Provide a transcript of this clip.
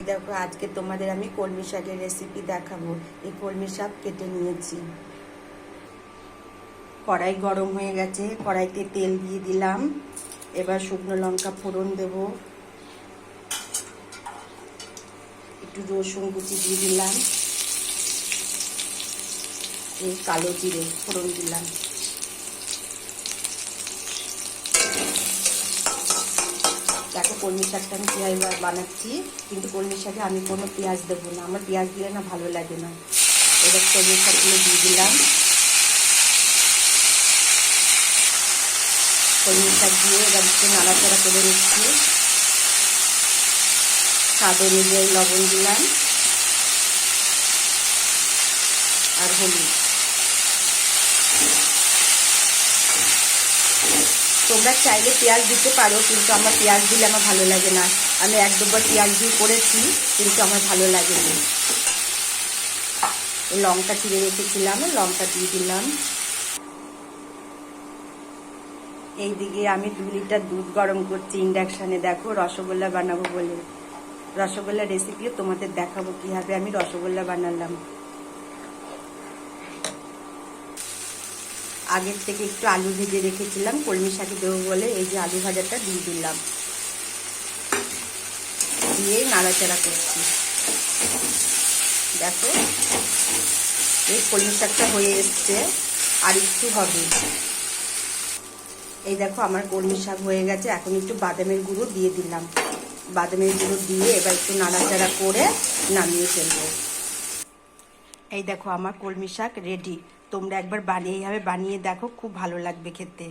দেখো আজকে তোমাদের আমি কলমি শাকের রেসিপি দেখাবো। এই কলমি শাক কেটে নিয়েছি। কড়াই গরম হয়ে গেছে, কড়াইতে তেল দিয়ে দিলাম। এবার শুকনো লঙ্কা ফোড়ন দেব, একটু রসুন কুচি দিয়ে দিলাম, এই কালো জিরে ফোড়ন দিলাম। দেখো কলমি শাকটা আমি কীভাবে বানাচ্ছি, কিন্তু কলমি শাকে আমি কোনো পেঁয়াজ দেবো না, আমার পেঁয়াজ দিলে না ভালো লাগে না। এবার কলমি শাকগুলো দিয়ে দিলাম। কলমি শাক দিয়ে এবার একটু নাড়াচাড়া করে নিচ্ছি। স্বাদ অনুযায়ী লবণ দিলাম আর হলুদ। তোমরা চাইলে পেঁয়াজ দিতে পারো, কিন্তু আমার পেঁয়াজ দিলে আমার ভালো লাগে না। আমি এক দুবার পেঁয়াজ দিয়ে করেছি, কিন্তু আমার ভালো লাগেনি। লঙ্কা চিড়ে রেখেছিলাম, লঙ্কা দিয়ে দিলাম। এইদিকে আমি 2 লিটার দুধ গরম করছি ইন্ডাকশানে। দেখো রসগোল্লা বানাবো বলে, রসগোল্লার রেসিপিও তোমাদের দেখাবো কীভাবে আমি রসগোল্লা বানালাম। আগের থেকে একটু আলু ভেজে রেখেছিলাম কলমি শাকে দেবো বলে, এই যে আলু ভাজাটা দিয়ে দিলাম, দিয়ে নাড়াচাড়া করছি। দেখো এই কলমি শাকটা হয়ে এসছে, আর একটু হবে। এই দেখো আমার কলমি শাক হয়ে গেছে। এখন একটু বাদামের গুঁড়ো দিয়ে দিলাম। বাদামের গুঁড়ো দিয়ে এবার একটু নাড়াচাড়া করে নামিয়ে ফেলবো। এই দেখো আমার কলমি শাক রেডি। তোমরা একবার এইভাবে বানিয়ে দেখো, খুব ভালো লাগবে খেতে।